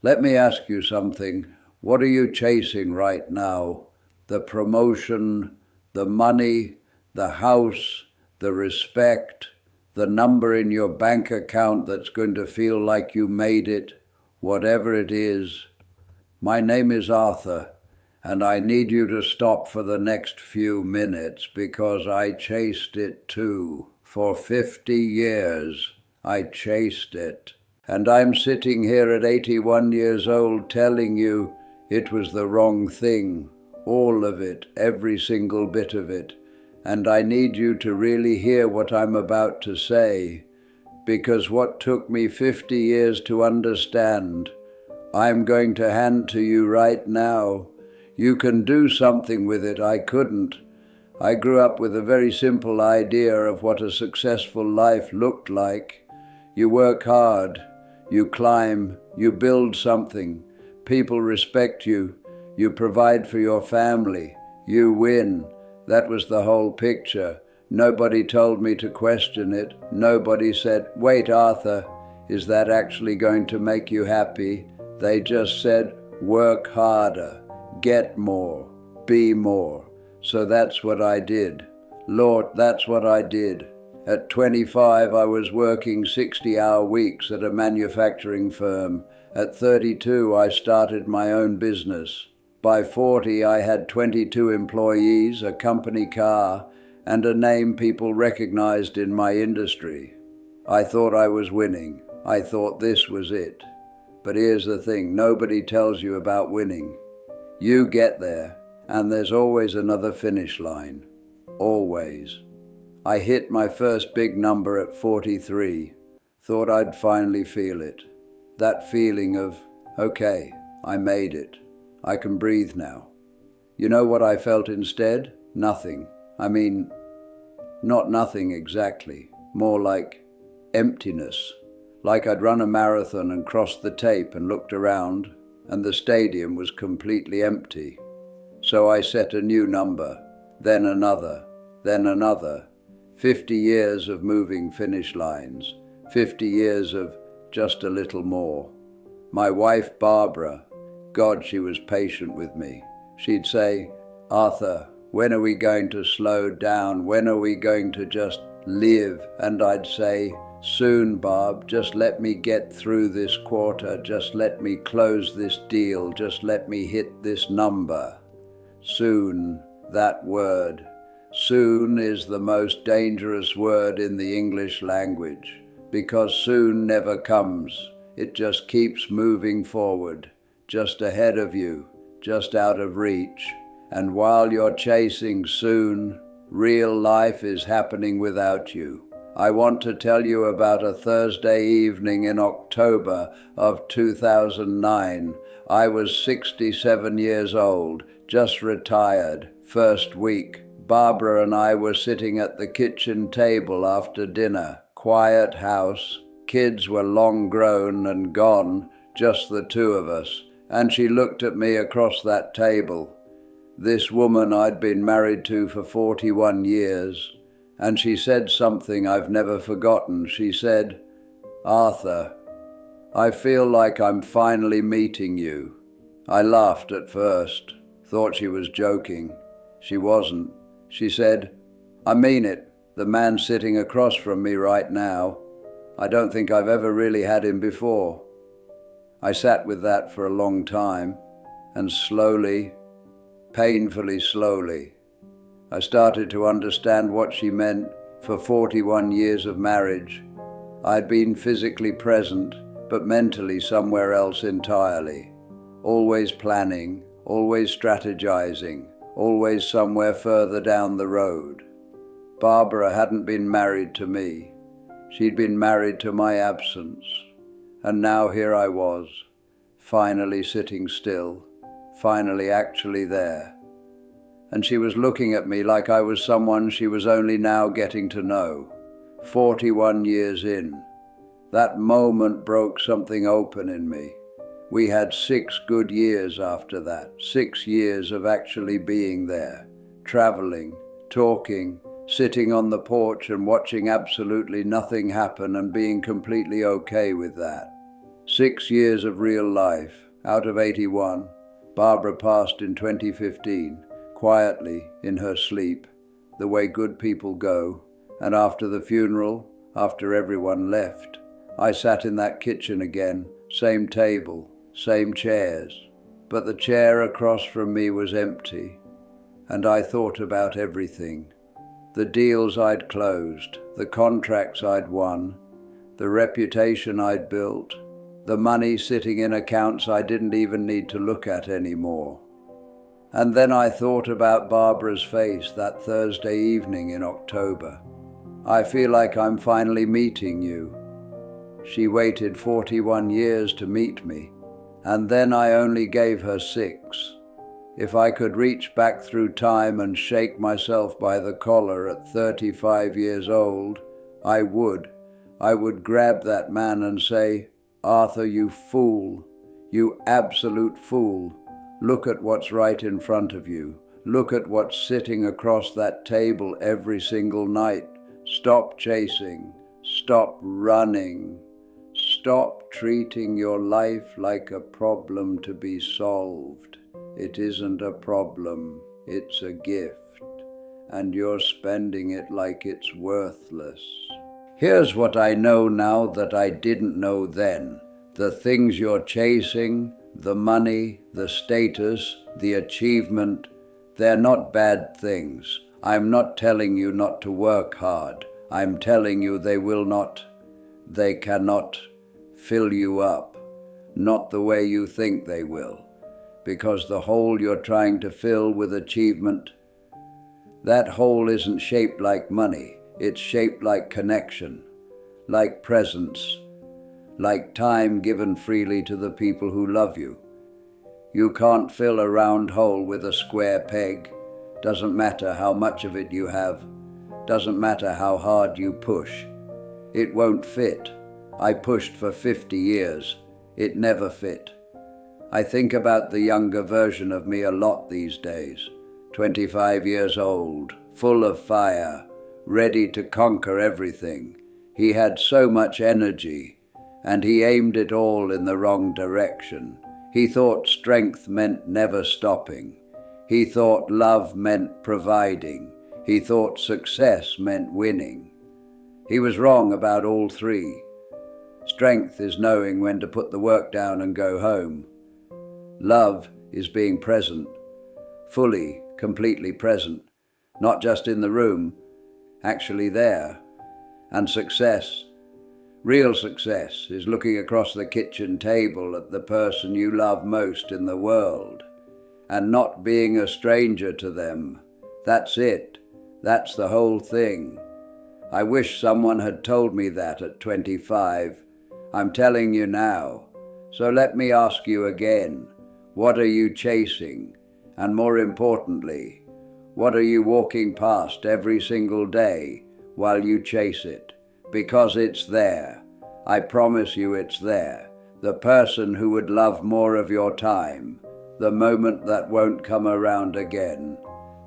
Let me ask you something. What are you chasing right now? The promotion, the money, the house, the respect, the number in your bank account that's going to feel like you made it, whatever it is. My name is Arthur, and I need you to stop for the next few minutes because I chased it too. For 50 years, I chased it. And I'm sitting here at 81 years old telling you it was the wrong thing. All of it, every single bit of it. And I need you to really hear what I'm about to say, because what took me 50 years to understand, I'm going to hand to you right now. You can do something with it. I couldn't. I grew up with a very simple idea of what a successful life looked like. You work hard, you climb, you build something, people respect you, you provide for your family, you win. That was the whole picture. Nobody told me to question it. Nobody said, "Wait, Arthur, is that actually going to make you happy?" They just said, "Work harder, get more, be more." So that's what I did. Lord, that's what I did. At 25, I was working 60-hour weeks at a manufacturing firm. At 32, I started my own business. By 40, I had 22 employees, a company car, and a name people recognized in my industry. I thought I was winning. I thought this was it. But here's the thing, nobody tells you about winning. You get there, and there's always another finish line. Always. I hit my first big number at 43. Thought I'd finally feel it. That feeling of, okay, I made it. I can breathe now. You know what I felt instead? Nothing. I mean, not nothing exactly. More like emptiness. Like I'd run a marathon and crossed the tape and looked around, and the stadium was completely empty. So I set a new number, then another, then another. 50 years of moving finish lines, 50 years of just a little more. My wife, Barbara, God, she was patient with me. She'd say, "Arthur, when are we going to slow down? When are we going to just live?" And I'd say, "Soon, Barb, just let me get through this quarter. Just let me close this deal. Just let me hit this number." Soon, that word. Soon is the most dangerous word in the English language, because soon never comes. It just keeps moving forward, just ahead of you, just out of reach. And while you're chasing soon, real life is happening without you. I want to tell you about a Thursday evening in October of 2009. I was 67 years old, just retired, first week. Barbara and I were sitting at the kitchen table after dinner. Quiet house. Kids were long grown and gone, just the two of us. And she looked at me across that table. This woman I'd been married to for 41 years. And she said something I've never forgotten. She said, "Arthur, I feel like I'm finally meeting you." I laughed at first, thought she was joking. She wasn't. She said, "I mean it. The man sitting across from me right now, I don't think I've ever really had him before." I sat with that for a long time, and slowly, painfully slowly, I started to understand what she meant. For 41 years of marriage, I'd been physically present, but mentally somewhere else entirely. Always planning, always strategizing, always somewhere further down the road. Barbara hadn't been married to me. She'd been married to my absence. And now here I was, finally sitting still, finally actually there. And she was looking at me like I was someone she was only now getting to know. 41 years in. That moment broke something open in me. We had 6 good years after that, 6 years of actually being there, traveling, talking, sitting on the porch and watching absolutely nothing happen and being completely okay with that. 6 years of real life out of 81. Barbara passed in 2015, quietly in her sleep, the way good people go. And after the funeral, after everyone left, I sat in that kitchen again, same table, same chairs. But the chair across from me was empty, and I thought about everything. The deals I'd closed, the contracts I'd won, the reputation I'd built, the money sitting in accounts I didn't even need to look at anymore. And then I thought about Barbara's face that Thursday evening in October. I feel like I'm finally meeting you. She waited 41 years to meet me, and then I only gave her 6. If I could reach back through time and shake myself by the collar at 35 years old, I would. I would grab that man and say, "Arthur, you fool, you absolute fool. Look at what's right in front of you. Look at what's sitting across that table every single night. Stop chasing. Stop running. Stop treating your life like a problem to be solved. It isn't a problem, it's a gift, and you're spending it like it's worthless." Here's what I know now that I didn't know then. The things you're chasing, the money, the status, the achievement, they're not bad things. I'm not telling you not to work hard. I'm telling you they cannot fill you up, not the way you think they will, because the hole you're trying to fill with achievement, that hole isn't shaped like money. It's shaped like connection, like presence, like time given freely to the people who love you. You can't fill a round hole with a square peg. Doesn't matter how much of it you have. Doesn't matter how hard you push. It won't fit. I pushed for 50 years. It never fit. I think about the younger version of me a lot these days. 25 years old, full of fire, ready to conquer everything. He had so much energy, and he aimed it all in the wrong direction. He thought strength meant never stopping. He thought love meant providing. He thought success meant winning. He was wrong about all three. Strength is knowing when to put the work down and go home. Love is being present, fully, completely present, not just in the room, actually there. And success, real success, is looking across the kitchen table at the person you love most in the world and not being a stranger to them. That's it. That's the whole thing. I wish someone had told me that at 25. I'm telling you now. So let me ask you again, what are you chasing? And more importantly, what are you walking past every single day while you chase it? Because it's there. I promise you it's there. The person who would love more of your time, the moment that won't come around again.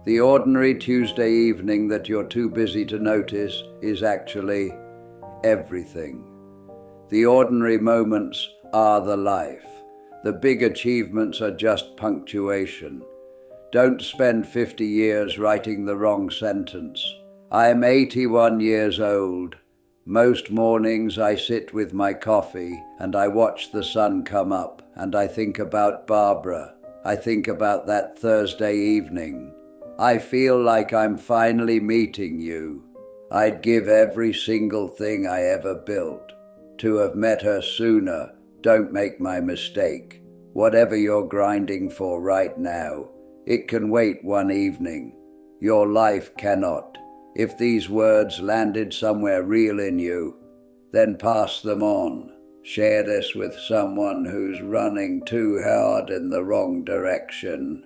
The ordinary Tuesday evening that you're too busy to notice is actually everything. The ordinary moments are the life. The big achievements are just punctuation. Don't spend 50 years writing the wrong sentence. I am 81 years old. Most mornings I sit with my coffee and I watch the sun come up and I think about Barbara. I think about that Thursday evening. I feel like I'm finally meeting you. I'd give every single thing I ever built to have met her sooner. Don't make my mistake. Whatever you're grinding for right now, it can wait one evening. Your life cannot. If these words landed somewhere real in you, then pass them on. Share this with someone who's running too hard in the wrong direction.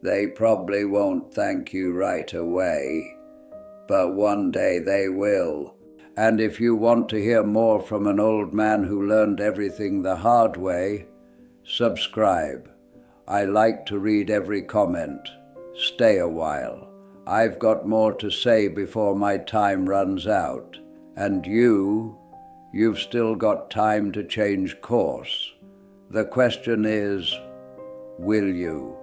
They probably won't thank you right away, but one day they will. And if you want to hear more from an old man who learned everything the hard way, subscribe. I like to read every comment. Stay a while. I've got more to say before my time runs out. And you you've still got time to change course. The question is, will you?